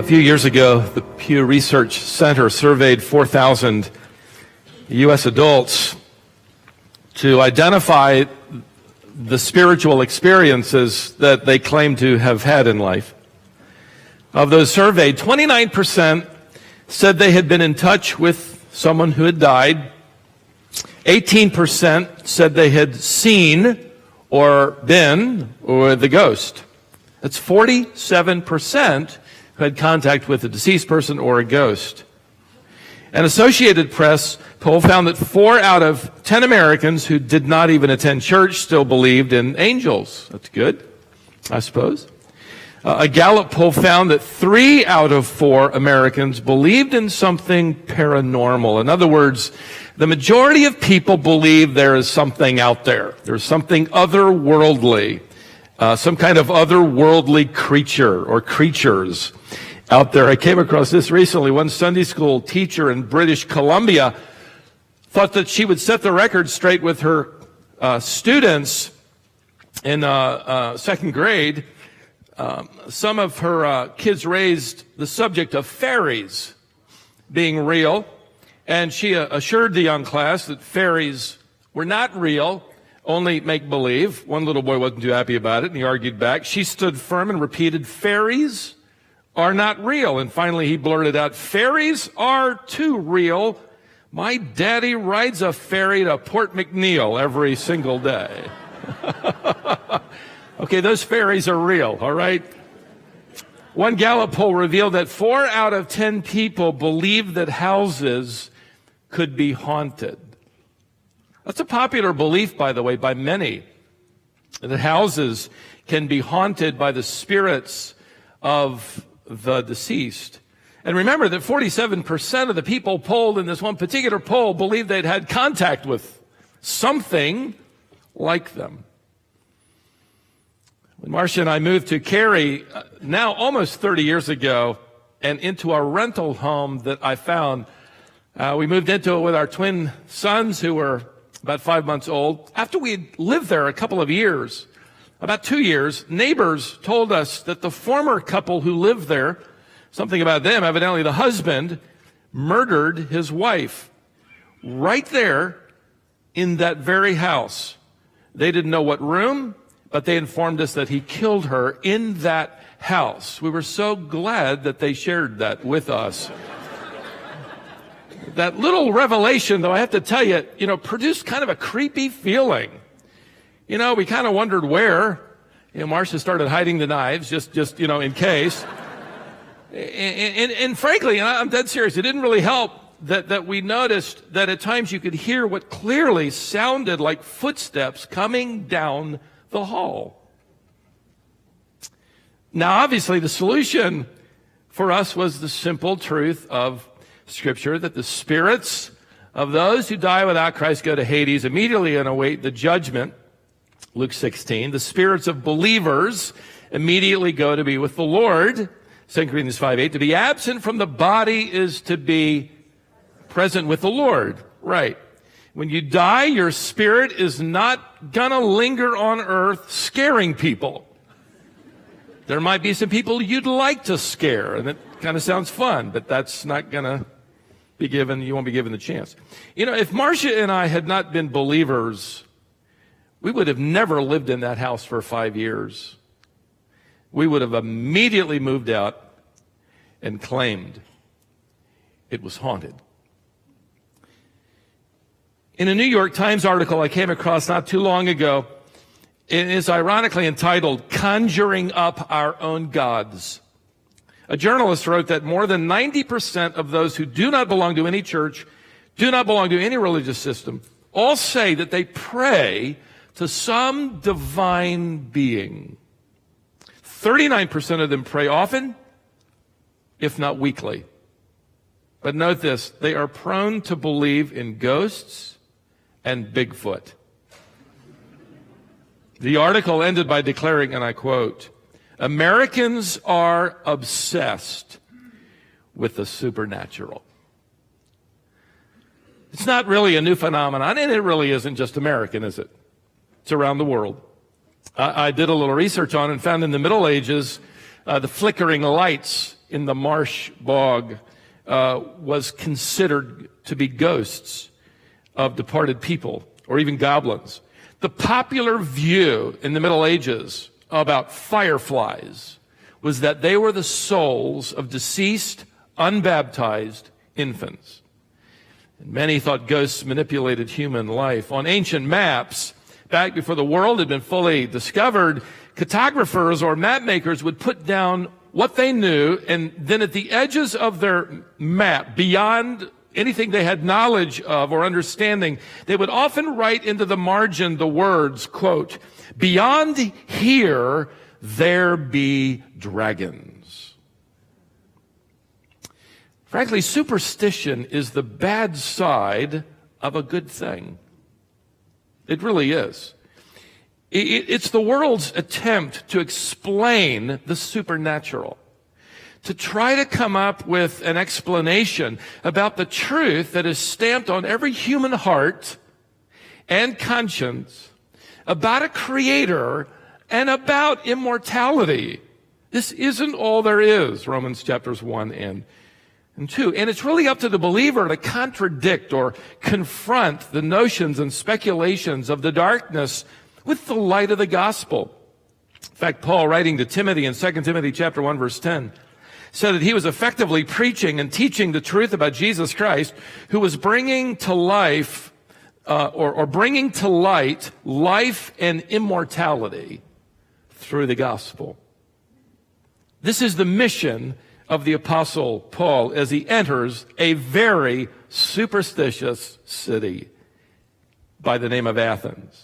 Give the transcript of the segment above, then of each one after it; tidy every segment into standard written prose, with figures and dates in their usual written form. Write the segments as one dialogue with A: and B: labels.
A: few years ago, the Pew Research Center surveyed 4,000 U.S. adults to identify the spiritual experiences that they claim to have had in life. Of those surveyed, 29% said they had been in touch with someone who had died. 18% said they had seen or been with the ghost. That's 47% who had contact with a deceased person or a ghost. An Associated Press poll found that 4 out of 10 Americans who did not even attend church still believed in angels. That's good, I suppose. A Gallup poll found that 3 out of 4 Americans believed in something paranormal. In other words, the majority of people believe there is something out there. There's something otherworldly, some kind of otherworldly creature or creatures out there. I came across this recently. One Sunday school teacher in British Columbia thought that she would set the record straight with her students in second grade. Some of her kids raised the subject of fairies being real, and she assured the young class that fairies were not real, only make-believe. One little boy wasn't too happy about it, and he argued back. She stood firm and repeated, "Fairies are not real." And finally he blurted out, "Fairies are too real. My daddy rides a ferry to Port McNeil every single day." Okay, those fairies are real, all right? One Gallup poll revealed that 4 out of 10 people believe that houses could be haunted. That's a popular belief, by the way, by many, that houses can be haunted by the spirits of the deceased. And remember that 47% of the people polled in this one particular poll believed they'd had contact with something like them. When Marcia and I moved to Cary, now almost 30 years ago, and into a rental home that I found, we moved into it with our twin sons who were about 5 months old. After we lived there a couple of years, about 2 years, neighbors told us that the former couple who lived there, something about them, evidently the husband, murdered his wife right there in that very house. They didn't know what room, but they informed us that he killed her in that house. We were so glad that they shared that with us. That little revelation, though, I have to tell you, produced kind of a creepy feeling. We kind of wondered where. Marcia started hiding the knives, just in case. And frankly, I'm dead serious, it didn't really help that we noticed that at times you could hear what clearly sounded like footsteps coming down the hall. Now, obviously, the solution for us was the simple truth of Scripture that the spirits of those who die without Christ go to Hades immediately and await the judgment. Luke 16. The spirits of believers immediately go to be with the Lord. 2 Corinthians 5:8. To be absent from the body is to be present with the Lord. Right. When you die, your spirit is not gonna linger on earth scaring people. There might be some people you'd like to scare, and it kind of sounds fun, but that's not gonna be given, you won't be given the chance. If Marcia and I had not been believers, we would have never lived in that house for 5 years. We would have immediately moved out and claimed it was haunted. In a New York Times article I came across not too long ago, it is ironically entitled, "Conjuring Up Our Own Gods." A journalist wrote that more than 90% of those who do not belong to any church, do not belong to any religious system, all say that they pray to some divine being. 39% of them pray often, if not weekly. But note this, they are prone to believe in ghosts and Bigfoot. The article ended by declaring, and I quote, "Americans are obsessed with the supernatural." It's not really a new phenomenon, and it really isn't just American, is it? It's around the world. I did a little research on and found in the Middle Ages, the flickering lights in the marsh bog was considered to be ghosts of departed people, or even goblins. The popular view in the Middle Ages about fireflies was that they were the souls of deceased, unbaptized infants. And many thought ghosts manipulated human life. On ancient maps, back before the world had been fully discovered, cartographers or map makers would put down what they knew, and then at the edges of their map, beyond anything they had knowledge of or understanding, they would often write into the margin the words, quote, "Beyond here, there be dragons." Frankly, superstition is the bad side of a good thing. It really is. It's the world's attempt to explain the supernatural, to try to come up with an explanation about the truth that is stamped on every human heart and conscience about a creator and about immortality. This isn't all there is, Romans chapters 1 and 2. And it's really up to the believer to contradict or confront the notions and speculations of the darkness with the light of the gospel. In fact, Paul, writing to Timothy in 2 Timothy chapter 1, verse 10, said that he was effectively preaching and teaching the truth about Jesus Christ, who was bringing to life, bringing to light life and immortality through the gospel. This is the mission of the Apostle Paul as he enters a very superstitious city by the name of Athens.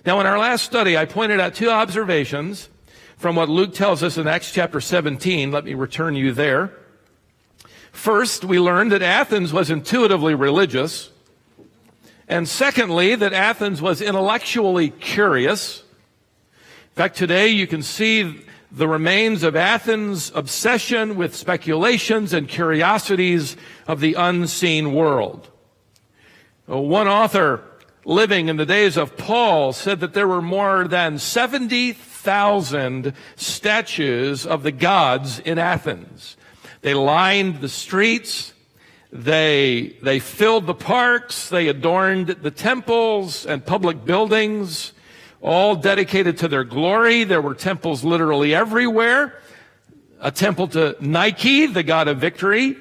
A: Now, in our last study, I pointed out two observations from what Luke tells us in Acts chapter 17. Let me return you there. First, we learned that Athens was intuitively religious. And secondly, that Athens was intellectually curious. In fact, today you can see the remains of Athens' obsession with speculations and curiosities of the unseen world. One author living in the days of Paul said that there were more than 70,000 statues of the gods in Athens. They lined the streets, they filled the parks, they adorned the temples and public buildings, all dedicated to their glory. There were temples literally everywhere. A temple to Nike, the god of victory,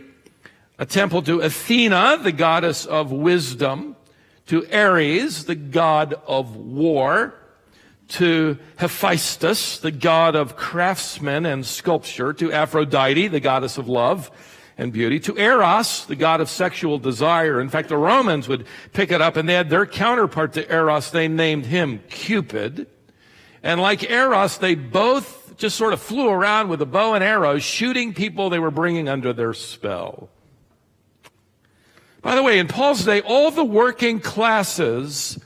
A: a temple to Athena, the goddess of wisdom, to Ares, the god of war, to Hephaestus, the god of craftsmen and sculpture, to Aphrodite, the goddess of love and beauty, to Eros, the god of sexual desire. In fact, the Romans would pick it up, and they had their counterpart to Eros. They named him Cupid. And like Eros, they both just sort of flew around with a bow and arrows, shooting people they were bringing under their spell. By the way, in Paul's day, all the working classes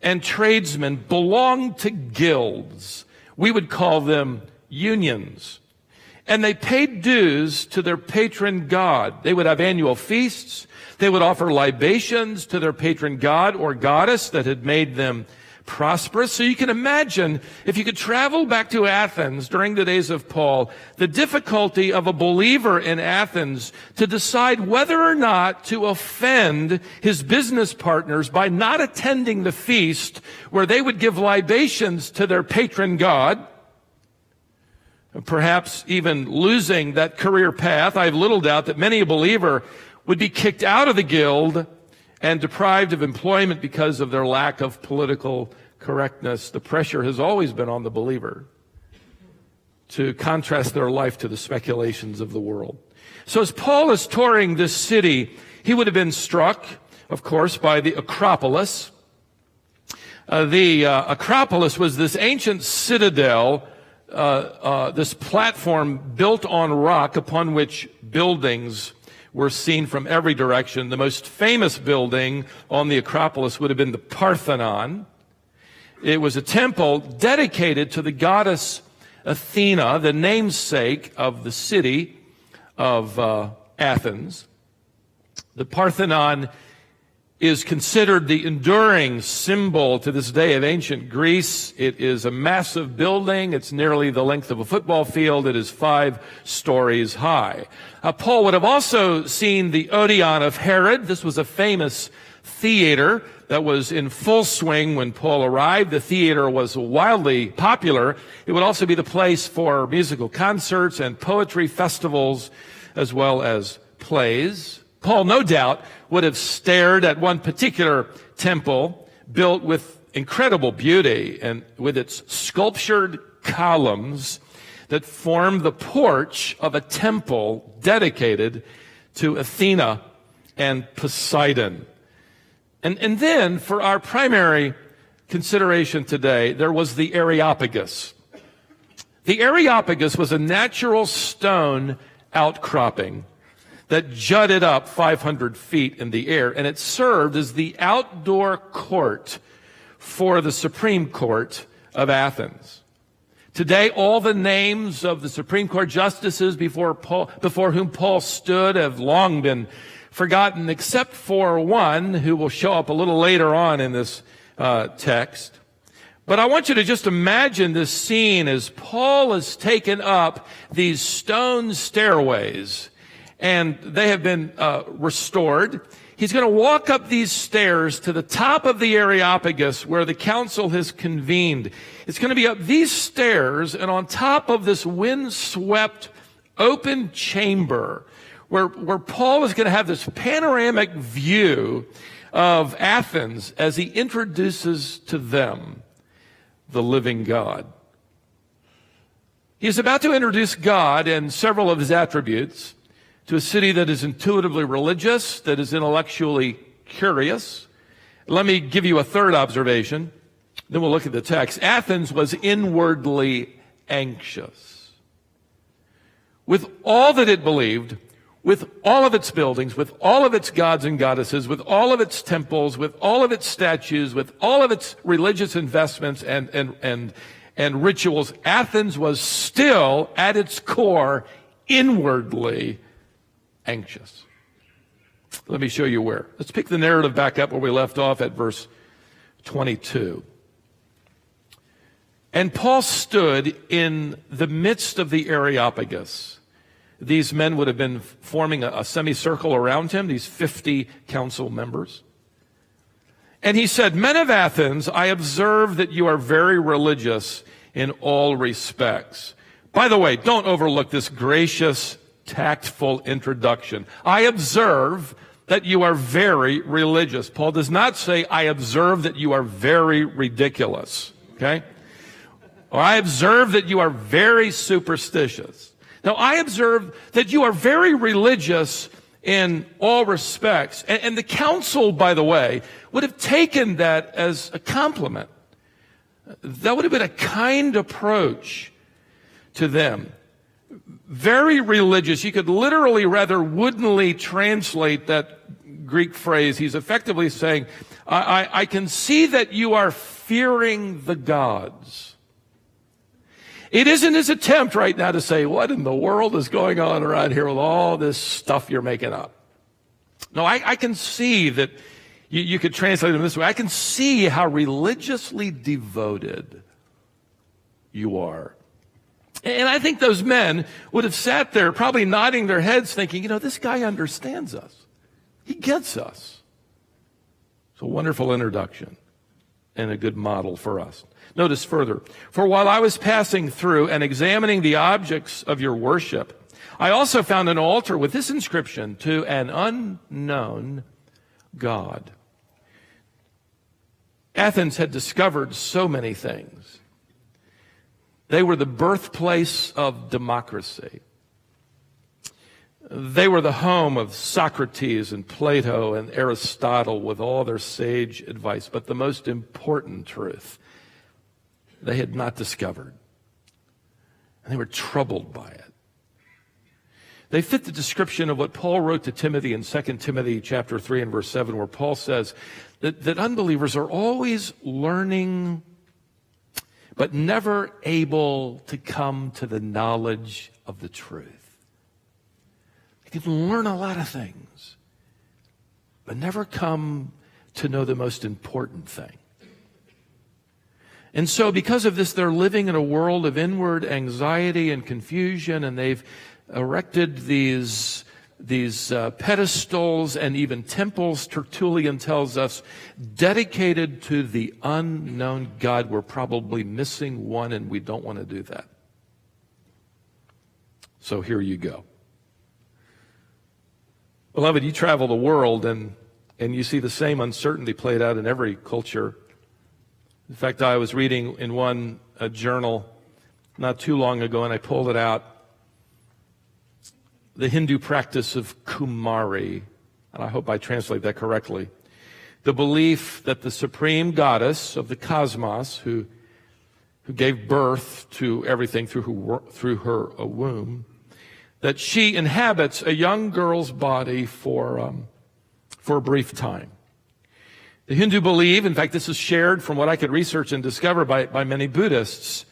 A: and tradesmen belonged to guilds. We would call them unions. And they paid dues to their patron god. They would have annual feasts. They would offer libations to their patron god or goddess that had made them prosperous. So you can imagine, if you could travel back to Athens during the days of Paul, the difficulty of a believer in Athens to decide whether or not to offend his business partners by not attending the feast where they would give libations to their patron god, perhaps even losing that career path. I have little doubt that many a believer would be kicked out of the guild and deprived of employment because of their lack of political correctness. The pressure has always been on the believer to contrast their life to the speculations of the world. So as Paul is touring this city, he would have been struck, of course, by the Acropolis. The Acropolis was this ancient citadel, this platform built on rock upon which buildings were seen from every direction. The most famous building on the Acropolis would have been the Parthenon. It was a temple dedicated to the goddess Athena, the namesake of the city of Athens. The Parthenon is considered the enduring symbol to this day of ancient Greece. It is a massive building. It's nearly the length of a football field. It is 5 stories high. Paul would have also seen the Odeon of Herod. This was a famous theater that was in full swing when Paul arrived. The theater was wildly popular. It would also be the place for musical concerts and poetry festivals, as well as plays. Paul, no doubt, would have stared at one particular temple built with incredible beauty and with its sculptured columns that formed the porch of a temple dedicated to Athena and Poseidon. And then, for our primary consideration today, there was the Areopagus. The Areopagus was a natural stone outcropping that jutted up 500 feet in the air, and it served as the outdoor court for the Supreme Court of Athens. Today, all the names of the Supreme Court justices before whom Paul stood have long been forgotten, except for one who will show up a little later on in this text. But I want you to just imagine this scene as Paul has taken up these stone stairways, and they have been restored. He's going to walk up these stairs to the top of the Areopagus where the council has convened. It's going to be up these stairs and on top of this windswept open chamber where Paul is going to have this panoramic view of Athens as he introduces to them the living God. He's about to introduce God and several of his attributes to a city that is intuitively religious, that is intellectually curious. Let me give you a third observation, then we'll look at the text. Athens was inwardly anxious. With all that it believed, with all of its buildings, with all of its gods and goddesses, with all of its temples, with all of its statues, with all of its religious investments and rituals, Athens was still at its core inwardly anxious. Let me show you where. Let's pick the narrative back up where we left off at verse 22. And Paul stood in the midst of the Areopagus. These men would have been forming a semicircle around him, these 50 council members. And he said, "Men of Athens, I observe that you are very religious in all respects." By the way, don't overlook this gracious, tactful introduction. I observe that you are very religious. Paul does not say, I observe that you are very ridiculous. Okay? Or I observe that you are very superstitious. Now, I observe that you are very religious in all respects. And the council, by the way, would have taken that as a compliment. That would have been a kind approach to them. Very religious. You could literally, rather woodenly translate that Greek phrase. He's effectively saying, I can see that you are fearing the gods. It isn't his attempt right now to say, what in the world is going on around here with all this stuff you're making up? No, I can see that you could translate it this way. I can see how religiously devoted you are. And I think those men would have sat there probably nodding their heads thinking, this guy understands us. He gets us. It's a wonderful introduction and a good model for us. Notice further, for while I was passing through and examining the objects of your worship, I also found an altar with this inscription, to an unknown God. Athens had discovered so many things. They were the birthplace of democracy. They were the home of Socrates and Plato and Aristotle with all their sage advice. But the most important truth, they had not discovered. And they were troubled by it. They fit the description of what Paul wrote to Timothy in 2 Timothy chapter 3 and verse 7, where Paul says that unbelievers are always learning but never able to come to the knowledge of the truth. You can learn a lot of things, but never come to know the most important thing. And so because of this, they're living in a world of inward anxiety and confusion, and they've erected these pedestals and even temples, Tertullian tells us, dedicated to the unknown God. We're probably missing one, and we don't want to do that. So here you go. Beloved, you travel the world, and you see the same uncertainty played out in every culture. In fact, I was reading in one journal not too long ago, and I pulled it out, the Hindu practice of Kumari, and I hope I translate that correctly. The belief that the supreme goddess of the cosmos, who gave birth to everything through her womb, that she inhabits a young girl's body for a brief time. The Hindu believe, in fact, this is shared from what I could research and discover by many Buddhists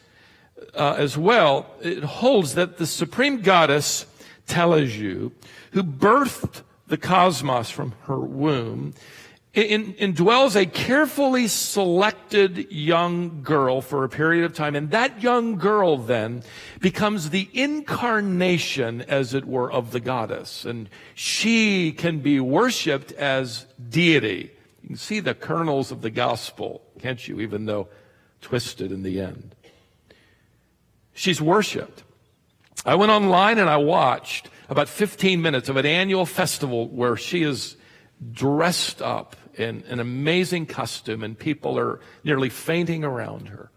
A: as well. It holds that the supreme goddess, Telaju, who birthed the cosmos from her womb, indwells a carefully selected young girl for a period of time, and that young girl then becomes the incarnation, as it were, of the goddess, and she can be worshipped as deity. You can see the kernels of the gospel, can't you, even though twisted in the end. She's worshipped. I went online and I watched about 15 minutes of an annual festival where she is dressed up in an amazing costume and people are nearly fainting around her.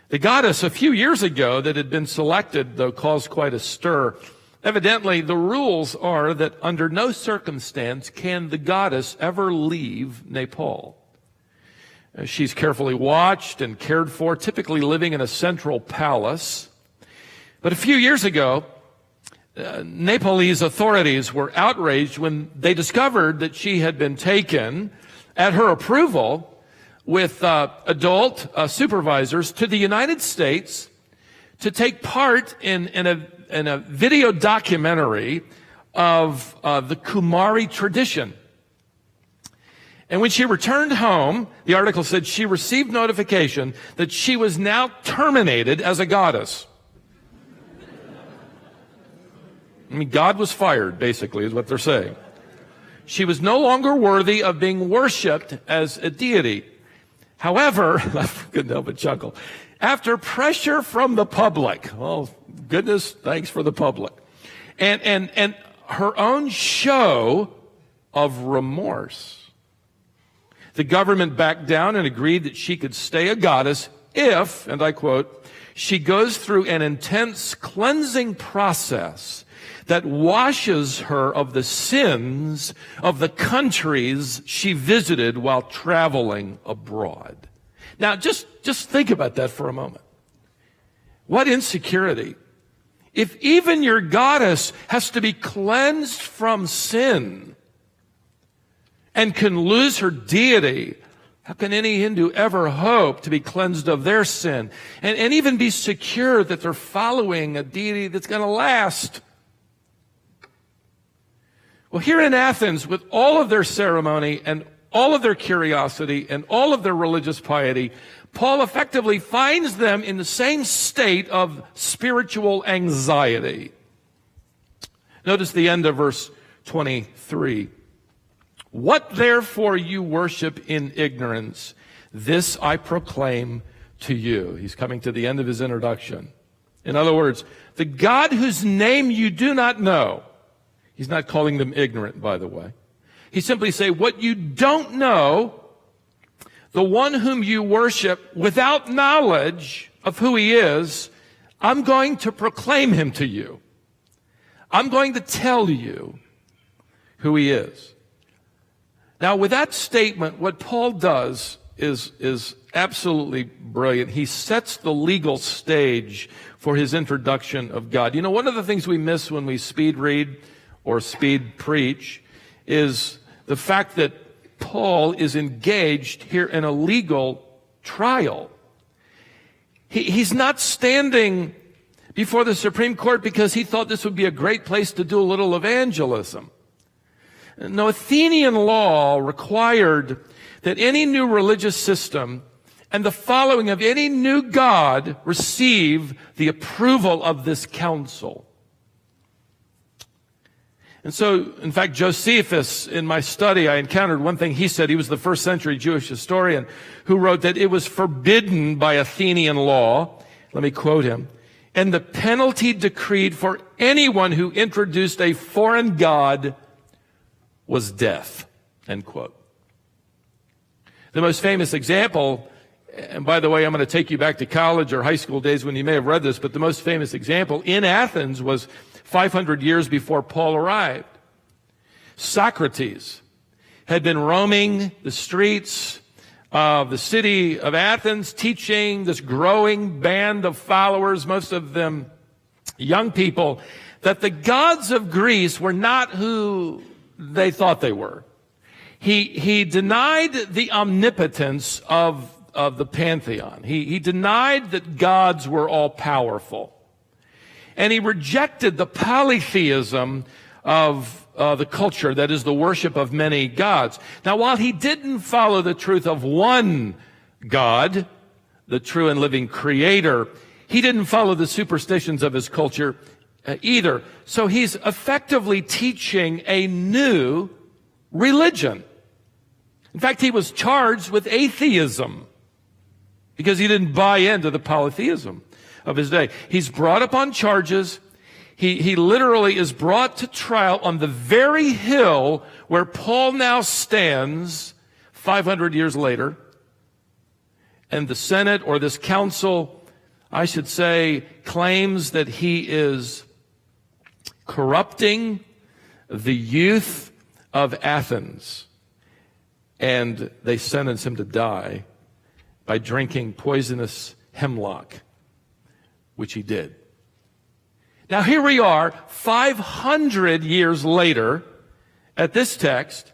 A: The goddess a few years ago that had been selected, though, caused quite a stir. Evidently, the rules are that under no circumstance can the goddess ever leave Nepal. She's carefully watched and cared for, typically living in a central palace. But a few years ago, Nepalese authorities were outraged when they discovered that she had been taken, at her approval, with adult supervisors to the United States to take part in a video documentary of the Kumari tradition. And when she returned home, the article said she received notification that she was now terminated as a goddess. I mean, God was fired, basically, is what they're saying. She was no longer worthy of being worshipped as a deity. However, I couldn't help but chuckle, after pressure from the public, oh, goodness, thanks for the public, and her own show of remorse, the government backed down and agreed that she could stay a goddess if, and I quote, she goes through an intense cleansing process that washes her of the sins of the countries she visited while traveling abroad. Now, just think about that for a moment. What insecurity. If even your goddess has to be cleansed from sin and can lose her deity, how can any Hindu ever hope to be cleansed of their sin and even be secure that they're following a deity that's going to last? Well, here in Athens, with all of their ceremony and all of their curiosity and all of their religious piety, Paul effectively finds them in the same state of spiritual anxiety. Notice the end of verse 23. What therefore you worship in ignorance, this I proclaim to you. He's coming to the end of his introduction. In other words, the God whose name you do not know. He's not calling them ignorant, by the way. He simply say, what you don't know, the one whom you worship without knowledge of who he is, I'm going to proclaim him to you. I'm going to tell you who he is. Now, with that statement, what Paul does is absolutely brilliant. He sets the legal stage for his introduction of God. You know, one of the things we miss when we speed read or speed preach is the fact that Paul is engaged here in a legal trial. He's not standing before the Supreme Court because he thought this would be a great place to do a little evangelism. No, Athenian law required that any new religious system and the following of any new god receive the approval of this council. And so, in fact, Josephus, in my study, I encountered one thing he said. He was the first century Jewish historian who wrote that it was forbidden by Athenian law. Let me quote him. And the penalty decreed for anyone who introduced a foreign god was death. End quote. The most famous example, and by the way, I'm going to take you back to college or high school days when you may have read this, but the most famous example in Athens was 500 years before Paul arrived. Socrates had been roaming the streets of the city of Athens, teaching this growing band of followers, most of them young people, that the gods of Greece were not who they thought they were. He denied the omnipotence of the pantheon. He denied that gods were all powerful. And he rejected the polytheism of the culture, that is the worship of many gods. Now, while he didn't follow the truth of one God, the true and living creator, he didn't follow the superstitions of his culture either. So he's effectively teaching a new religion. In fact, he was charged with atheism because he didn't buy into the polytheism of his day. He's brought up on charges. He literally is brought to trial on the very hill where Paul now stands 500 years later. And the Senate, or this council, I should say, claims that he is corrupting the youth of Athens. And they sentence him to die by drinking poisonous hemlock, which he did. Now here we are, 500 years later, at this text,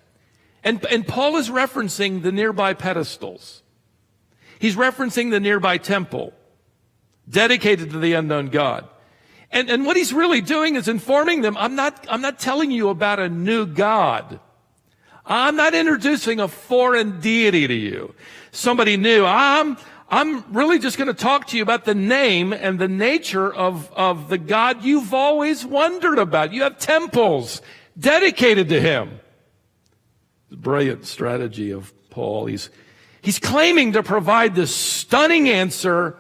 A: and Paul is referencing the nearby pedestals. He's referencing the nearby temple, dedicated to the unknown God. And what he's really doing is informing them, I'm not telling you about a new God. I'm not introducing a foreign deity to you, somebody new. I'm really just going to talk to you about the name and the nature of the God you've always wondered about. You have temples dedicated to him. Brilliant strategy of Paul. He's claiming to provide this stunning answer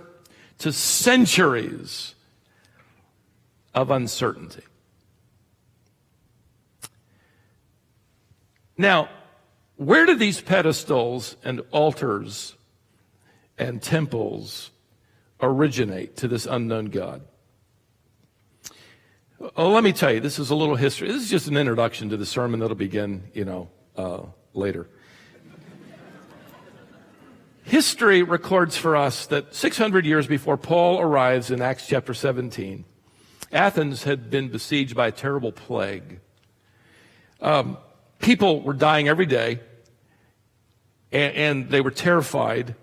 A: to centuries of uncertainty. Now, where do these pedestals and altars and temples originate to this unknown God? Oh, let me tell you, this is a little history. This is just an introduction to the sermon that'll begin, later. History records for us that 600 years before Paul arrives in Acts chapter 17, Athens had been besieged by a terrible plague. People were dying every day, and they were terrified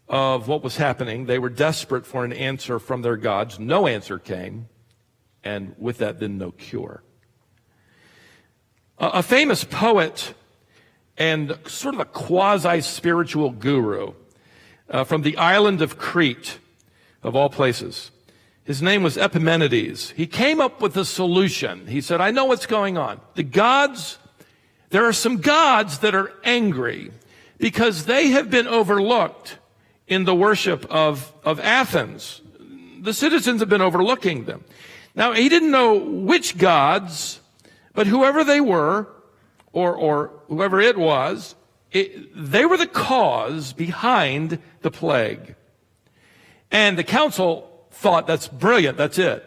A: of what was happening. They were desperate for an answer from their gods. No answer came, and with that, then no cure. A famous poet and sort of a quasi-spiritual guru from the island of Crete, of all places. His name was Epimenides. He came up with a solution. He said, I know what's going on. There are some gods that are angry because they have been overlooked in the worship of Athens. The citizens have been overlooking them. Now, he didn't know which gods, but whoever they were, or whoever it was, they were the cause behind the plague. And the council thought, that's brilliant, that's it.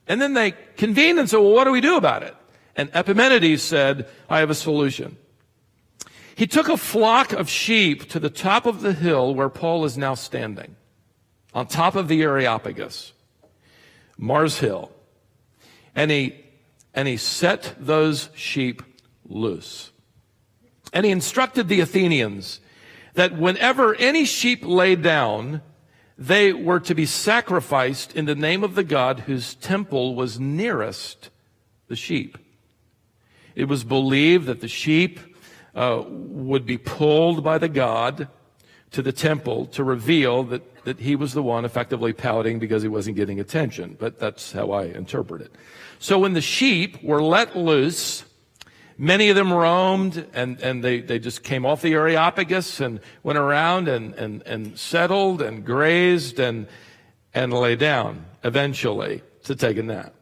A: And then they convened and said, well, what do we do about it? And Epimenides said, I have a solution. He took a flock of sheep to the top of the hill where Paul is now standing, on top of the Areopagus, Mars Hill. And he set those sheep loose. And he instructed the Athenians that whenever any sheep lay down, they were to be sacrificed in the name of the god whose temple was nearest the sheep. It was believed that the sheep would be pulled by the god to the temple to reveal that he was the one effectively pouting because he wasn't getting attention. But that's how I interpret it. So when the sheep were let loose, many of them roamed, and they just came off the Areopagus and went around and settled and grazed and lay down eventually to take a nap.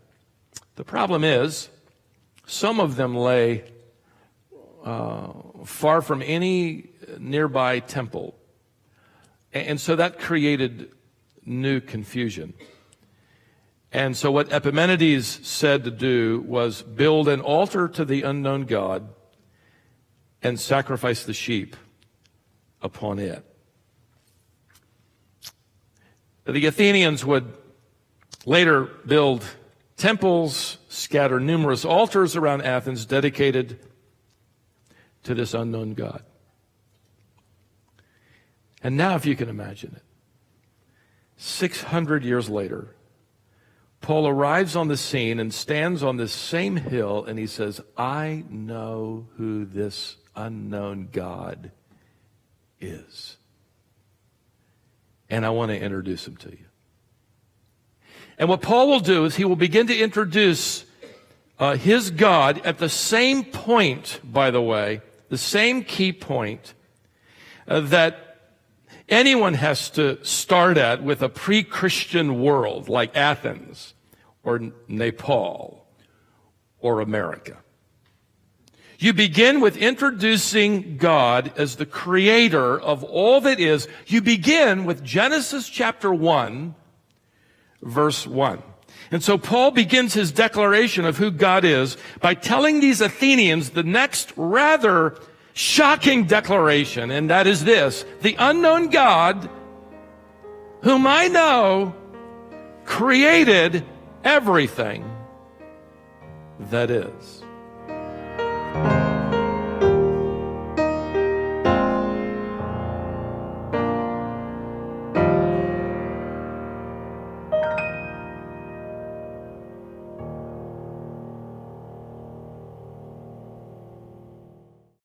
A: The problem is, some of them lay far from any nearby temple. And so that created new confusion. And so what Epimenides said to do was build an altar to the unknown God and sacrifice the sheep upon it. The Athenians would later build temples, scatter numerous altars around Athens dedicated to this unknown God. And now, if you can imagine it, 600 years later, Paul arrives on the scene and stands on this same hill, and he says, I know who this unknown God is. And I want to introduce him to you. And what Paul will do is he will begin to introduce his God at the same point, by the way, the same key point that anyone has to start at with a pre-Christian world like Athens or Nepal or America. You begin with introducing God as the creator of all that is. You begin with Genesis chapter 1, verse 1. And so Paul begins his declaration of who God is by telling these Athenians the next rather shocking declaration, and that is this: the unknown God, whom I know, created everything that is.